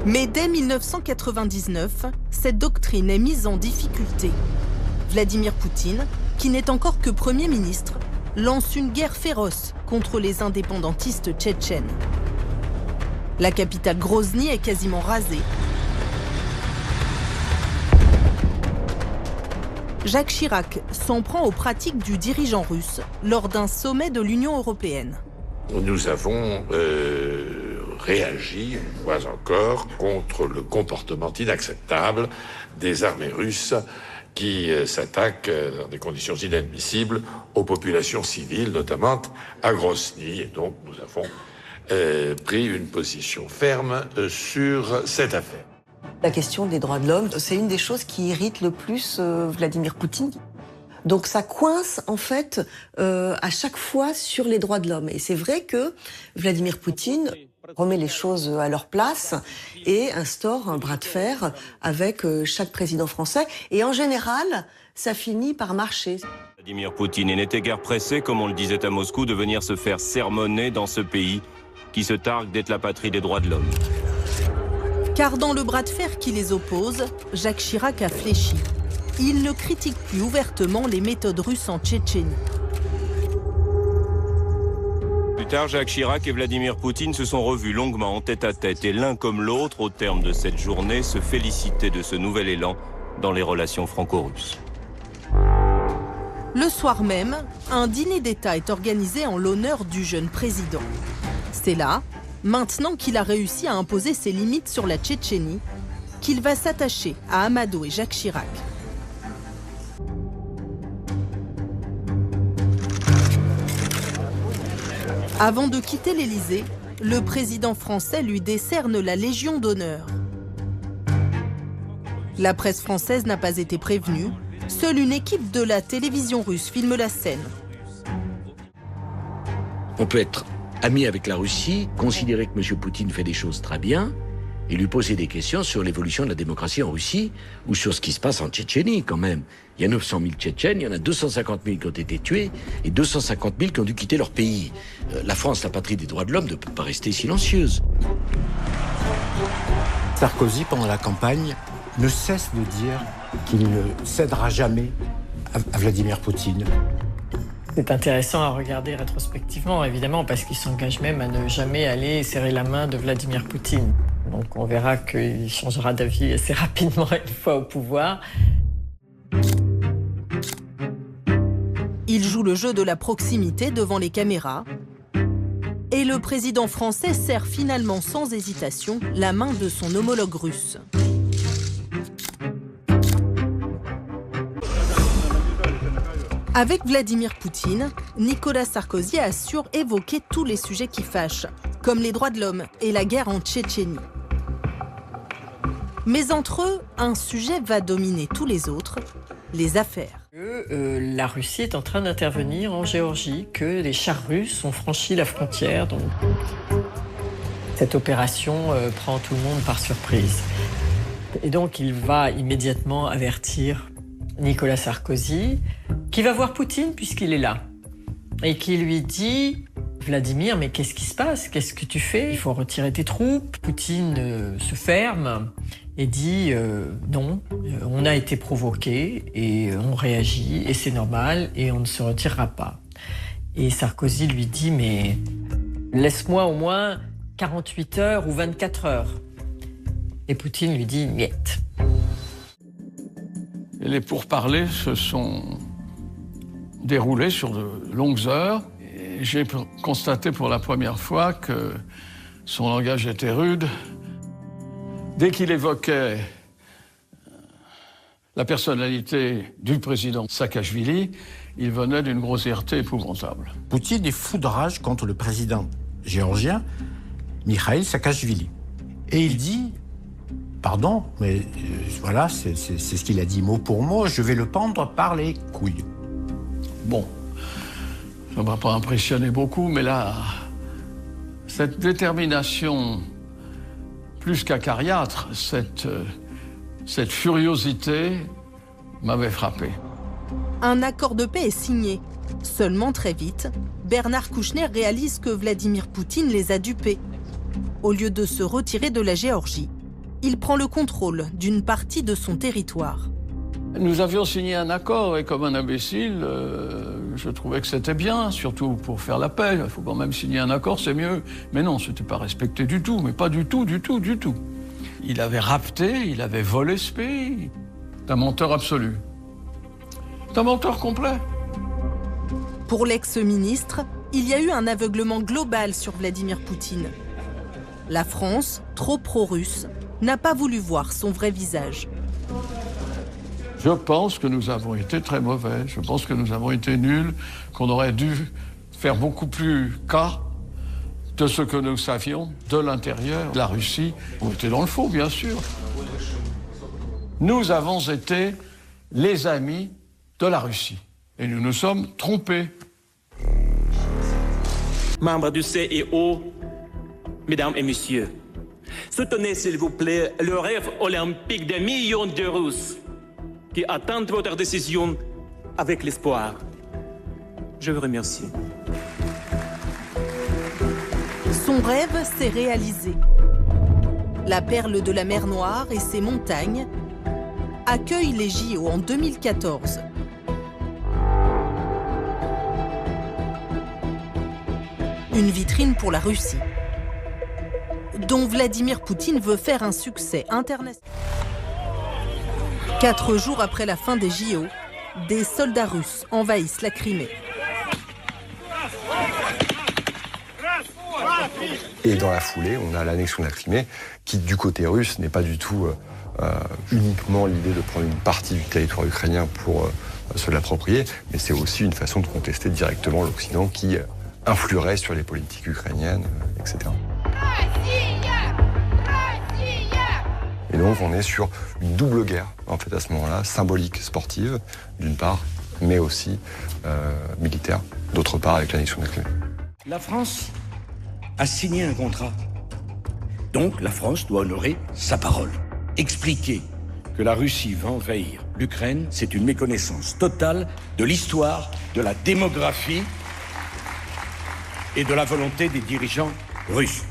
Mais dès 1999, cette doctrine est mise en difficulté. Vladimir Poutine, qui n'est encore que Premier ministre, lance une guerre féroce contre les indépendantistes tchétchènes. La capitale Grozny est quasiment rasée. Jacques Chirac s'en prend aux pratiques du dirigeant russe lors d'un sommet de l'Union européenne. Nous avons réagi, une fois encore, contre le comportement inacceptable des armées russes qui s'attaquent dans des conditions inadmissibles aux populations civiles, notamment à Grozny. Et donc nous avons pris une position ferme sur cette affaire. La question des droits de l'homme, c'est une des choses qui irrite le plus Vladimir Poutine. Donc ça coince en fait à chaque fois sur les droits de l'homme. Et c'est vrai que Vladimir Poutine remet les choses à leur place et instaure un bras de fer avec chaque président français. Et en général, ça finit par marcher. Vladimir Poutine n'était guère pressé, comme on le disait à Moscou, de venir se faire sermonner dans ce pays qui se targue d'être la patrie des droits de l'homme. Car dans le bras de fer qui les oppose, Jacques Chirac a fléchi. Il ne critique plus ouvertement les méthodes russes en Tchétchénie. Plus tard, Jacques Chirac et Vladimir Poutine se sont revus longuement en tête-à-tête et l'un comme l'autre, au terme de cette journée, se félicitait de ce nouvel élan dans les relations franco-russes. Le soir même, un dîner d'État est organisé en l'honneur du jeune président. C'est là, maintenant qu'il a réussi à imposer ses limites sur la Tchétchénie, qu'il va s'attacher à Amadou et Jacques Chirac. Avant de quitter l'Élysée, le président français lui décerne la Légion d'honneur. La presse française n'a pas été prévenue. Seule une équipe de la télévision russe filme la scène. On peut être ami avec la Russie, considérer que M. Poutine fait des choses très bien et lui poser des questions sur l'évolution de la démocratie en Russie ou sur ce qui se passe en Tchétchénie quand même. Il y a 900 000 Tchétchènes, il y en a 250 000 qui ont été tués et 250 000 qui ont dû quitter leur pays. La France, la patrie des droits de l'homme, ne peut pas rester silencieuse. Sarkozy, pendant la campagne, ne cesse de dire qu'il ne cédera jamais à Vladimir Poutine. C'est intéressant à regarder rétrospectivement, évidemment, parce qu'il s'engage même à ne jamais aller serrer la main de Vladimir Poutine. Donc on verra qu'il changera d'avis assez rapidement une fois au pouvoir. Il joue le jeu de la proximité devant les caméras. Et le président français serre finalement sans hésitation la main de son homologue russe. Avec Vladimir Poutine, Nicolas Sarkozy assure évoquer tous les sujets qui fâchent, comme les droits de l'homme et la guerre en Tchétchénie. Mais entre eux, un sujet va dominer tous les autres, les affaires. La Russie est en train d'intervenir en Géorgie, que les chars russes ont franchi la frontière. Donc cette opération prend tout le monde par surprise. Et donc il va immédiatement avertir Nicolas Sarkozy, qui va voir Poutine puisqu'il est là, et qui lui dit « Vladimir, mais qu'est-ce qui se passe? Qu'est-ce que tu fais? Il faut retirer tes troupes. » Poutine se ferme et dit « Non, on a été provoqué et on réagit et c'est normal et on ne se retirera pas. » Et Sarkozy lui dit « Mais laisse-moi au moins 48 heures ou 24 heures. » Et Poutine lui dit « Niet. » Et les pourparlers se sont déroulés sur de longues heures. Et j'ai constaté pour la première fois que son langage était rude. Dès qu'il évoquait la personnalité du président Saakachvili, il venait d'une grossièreté épouvantable. Poutine est fou de rage contre le président géorgien, Mikhail Saakachvili. Et il dit... Pardon, mais voilà, c'est ce qu'il a dit mot pour mot, je vais le pendre par les couilles. Bon, ça ne m'a pas impressionné beaucoup, mais là, cette détermination, plus qu'acariâtre, cette furiosité m'avait frappé. Un accord de paix est signé. Seulement très vite, Bernard Kouchner réalise que Vladimir Poutine les a dupés. Au lieu de se retirer de la Géorgie, il prend le contrôle d'une partie de son territoire. Nous avions signé un accord et comme un imbécile, je trouvais que c'était bien, surtout pour faire la paix. Il faut quand même signer un accord, c'est mieux. Mais non, c'était pas respecté du tout, mais pas du tout, du tout, du tout. Il avait rapté, il avait volé ce pays. C'est un menteur absolu. C'est un menteur complet. Pour l'ex-ministre, il y a eu un aveuglement global sur Vladimir Poutine. La France, trop pro-russe, n'a pas voulu voir son vrai visage. Je pense que nous avons été très mauvais, je pense que nous avons été nuls, qu'on aurait dû faire beaucoup plus cas de ce que nous savions de l'intérieur de la Russie. On était dans le faux, bien sûr. Nous avons été les amis de la Russie et nous nous sommes trompés. Membres du CIO, mesdames et messieurs, soutenez s'il vous plaît le rêve olympique des millions de Russes qui attendent votre décision avec l'espoir. Je vous remercie. Son rêve s'est réalisé. La perle de la mer Noire et ses montagnes accueillent les JO en 2014. Une vitrine pour la Russie, dont Vladimir Poutine veut faire un succès international. 4 jours après la fin des JO, des soldats russes envahissent la Crimée. Et dans la foulée, on a l'annexion de la Crimée, qui du côté russe n'est pas du tout uniquement l'idée de prendre une partie du territoire ukrainien pour se l'approprier, mais c'est aussi une façon de contester directement l'Occident qui influerait sur les politiques ukrainiennes, etc. Et donc on est sur une double guerre, en fait, à ce moment-là, symbolique, sportive, d'une part, mais aussi militaire, d'autre part, avec l'annexion de la Crimée. La France a signé un contrat. Donc la France doit honorer sa parole. Expliquer que la Russie va envahir l'Ukraine, c'est une méconnaissance totale de l'histoire, de la démographie et de la volonté des dirigeants russes.